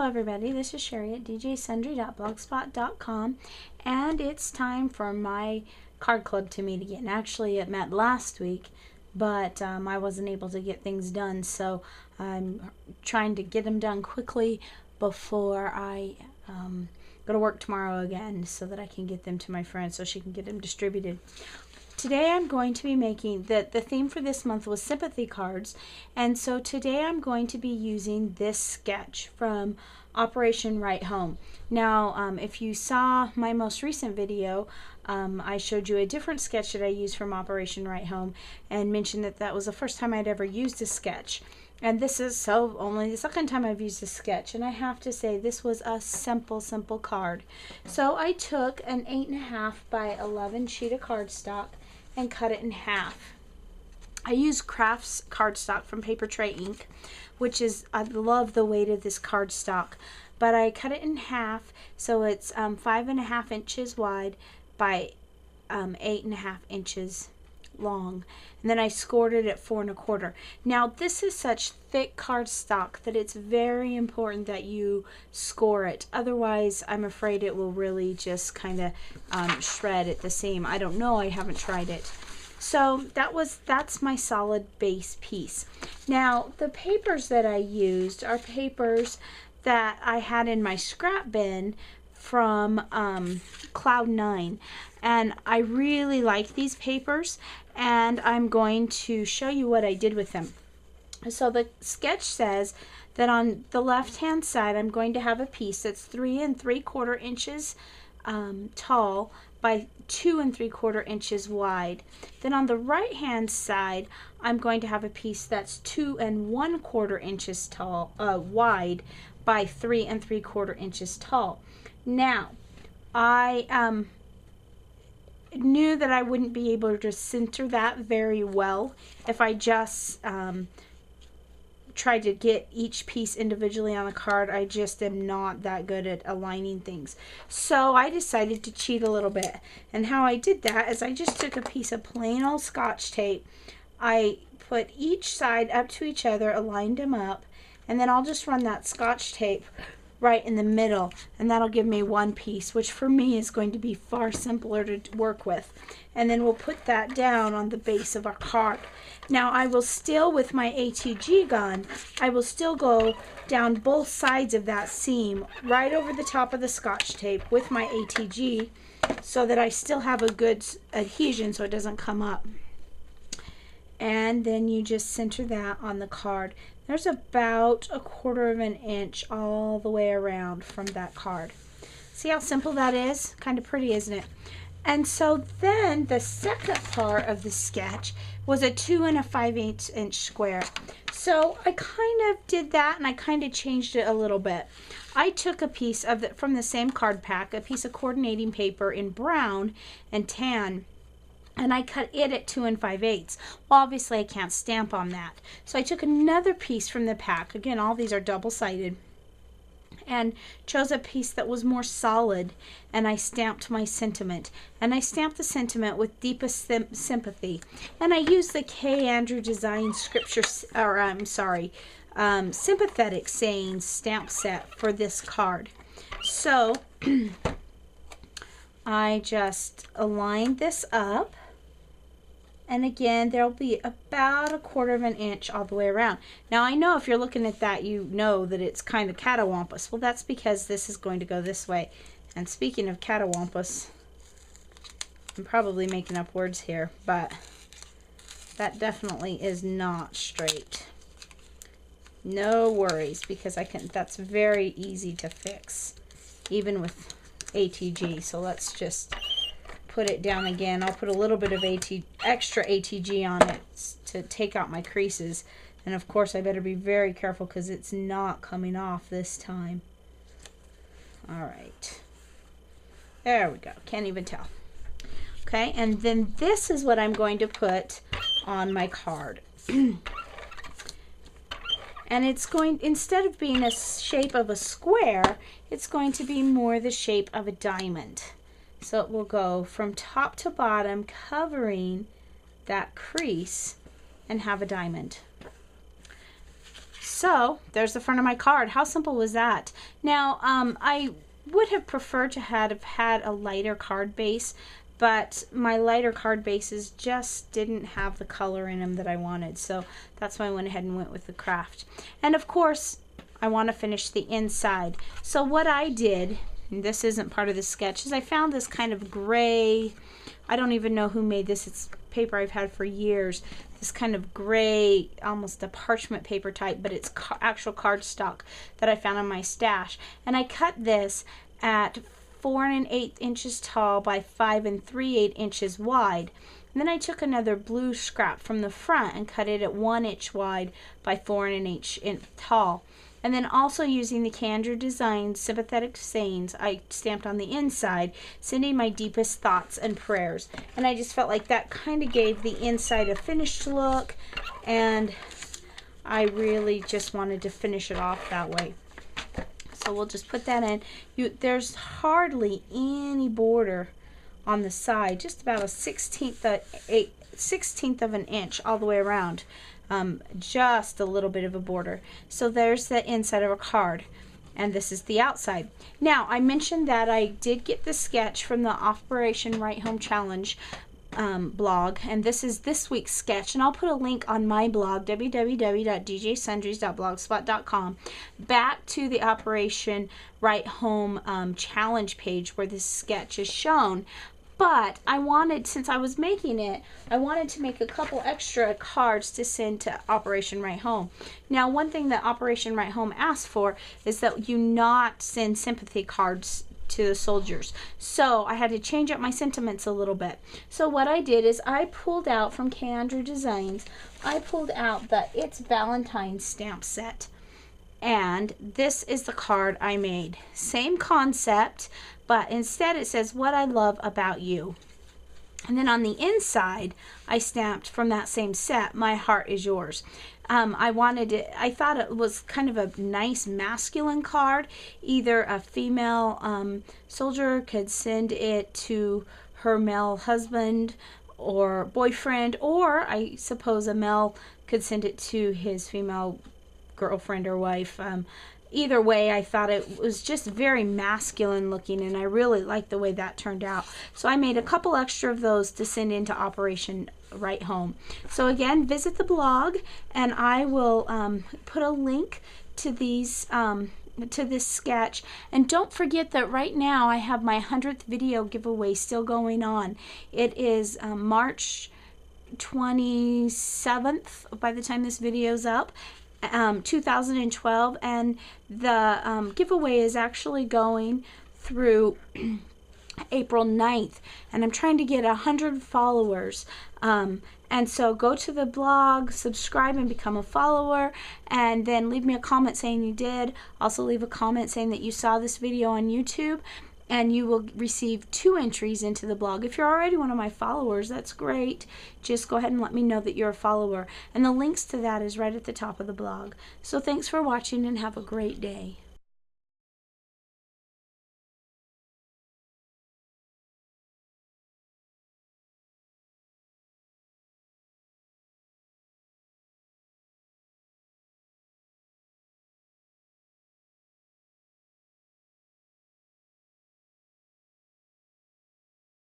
everybody, this is Sherry at djsundry.blogspot.com, and it's time for my card club to meet again. Actually, it met last week, but I wasn't able to get things done, so I'm trying to get them done quickly before I go to work tomorrow again, so that I can get them to my friend so she can get them distributed. Today I'm going to be making, the theme for this month was sympathy cards, and so today I'm going to be using this sketch from Operation Right Home. Now, if you saw my most recent video, I showed you a different sketch that I used from Operation Right Home and mentioned that that was the first time I'd ever used a sketch. And this is only the second time I've used a sketch, and I have to say this was a simple card. So I took an 8.5 by 11 sheet of cardstock and cut it in half. I use Crafts cardstock from Paper Tray Ink, which is, I love the weight of this cardstock, but I cut it in half so it's 5.5 inches wide by 8.5 inches long, and then I scored it at 4 1/4. Now this is such thick cardstock that it's very important that you score it, otherwise I'm afraid it will really just kind of shred at the seam. I don't know, I haven't tried it. So that's my solid base piece. Now the papers that I used are papers that I had in my scrap bin from Cloud 9, and I really like these papers, and I'm going to show you what I did with them. So the sketch says that on the left hand side I'm going to have a piece that's 3 3/4 inches tall by 2 3/4 inches wide. Then on the right hand side I'm going to have a piece that's 2 1/4 inches tall wide by 3 3/4 inches tall. Now, I knew that I wouldn't be able to center that very well if I just tried to get each piece individually on the card. I just am not that good at aligning things. So I decided to cheat a little bit. And how I did that is I just took a piece of plain old Scotch tape. I put each side up to each other, aligned them up, and then I'll just run that Scotch tape right in the middle, and that'll give me one piece, which for me is going to be far simpler to work with. And then we'll put that down on the base of our card. Now I will still, with my ATG gun, I will still go down both sides of that seam right over the top of the Scotch tape with my ATG so that I still have a good adhesion so it doesn't come up. And then you just center that on the card. There's about 1/4 inch all the way around from that card. See how simple that is? Kind of pretty, isn't it? And so then the second part of the sketch was a 2 5/8 inch square. So I kind of did that, and I kind of changed it a little bit. I took a piece of from the same card pack, a piece of coordinating paper in brown and tan, and I cut it at 2 5/8. Well, obviously I can't stamp on that. So I took another piece from the pack. Again, all these are double-sided. And chose a piece that was more solid, and I stamped my sentiment. And I stamped the sentiment with deepest sympathy. And I used the K. Andrew Design Scripture, or I'm sorry, Sympathetic Sayings stamp set for this card. So I just aligned this up. And again, there'll be about 1/4 inch all the way around. Now I know if you're looking at that, you know that it's kind of catawampus. Well, that's because this is going to go this way. And speaking of catawampus, I'm probably making up words here, but that definitely is not straight. No worries, because that's very easy to fix, even with ATG. So let's just put it down again. I'll put a little bit of extra ATG on it to take out my creases, and of course I better be very careful because it's not coming off this time. Alright, there we go. Can't even tell. Okay, and then this is what I'm going to put on my card. And it's going, instead of being a shape of a square, it's going to be more the shape of a diamond. So it will go from top to bottom, covering that crease, and have a diamond. So there's the front of my card. How simple was that? Now, I would have preferred to have had a lighter card base, but my lighter card bases just didn't have the color in them that I wanted. So that's why I went ahead and went with the craft. And of course, I want to finish the inside. So what I did, and this isn't part of the sketch, is I found this kind of gray, I don't even know who made this. It's paper I've had for years. This kind of gray, almost a parchment paper type, but it's actual cardstock that I found in my stash. And I cut this at 4 1/8 inches tall by 5 3/8 inches wide. And then I took another blue scrap from the front and cut it at 1 inch wide by 4 1/8 inch tall. And then also using the Candor Designs Sympathetic Sayings, I stamped on the inside, sending my deepest thoughts and prayers. And I just felt like that kind of gave the inside a finished look, and I really just wanted to finish it off that way. So we'll just put that in. There's hardly any border on the side, just about a 1/16 of an inch all the way around. Just a little bit of a border. So there's the inside of a card, and this is the outside. Now, I mentioned that I did get the sketch from the Operation Right Home Challenge blog, and this is this week's sketch, and I'll put a link on my blog, www.djsundries.blogspot.com, back to the Operation Right Home challenge page where this sketch is shown. But I wanted, since I was making it, I wanted to make a couple extra cards to send to Operation Right Home. Now, one thing that Operation Right Home asked for is that you not send sympathy cards to the soldiers. So I had to change up my sentiments a little bit. So what I did is I pulled out from Candor Designs, I pulled out the It's Valentine's stamp set. And this is the card I made. Same concept, but instead it says, what I love about you. And then on the inside, I stamped from that same set, my heart is yours. I thought it was kind of a nice masculine card. Either a female soldier could send it to her male husband or boyfriend, or I suppose a male could send it to his female girlfriend or wife. Either way, I thought it was just very masculine looking, and I really liked the way that turned out. So I made a couple extra of those to send into Operation Right Home. So again, visit the blog, and I will put a link to these to this sketch. And don't forget that right now I have my 100th video giveaway still going on. It is March 27th by the time this video's up. 2012, and the giveaway is actually going through April 9th, and I'm trying to get 100 followers, and so go to the blog, subscribe and become a follower, and then leave me a comment saying you did. Also leave a comment saying that you saw this video on YouTube, and you will receive 2 entries into the blog. If you're already one of my followers, that's great. Just go ahead and let me know that you're a follower. And the links to that is right at the top of the blog. So thanks for watching, and have a great day.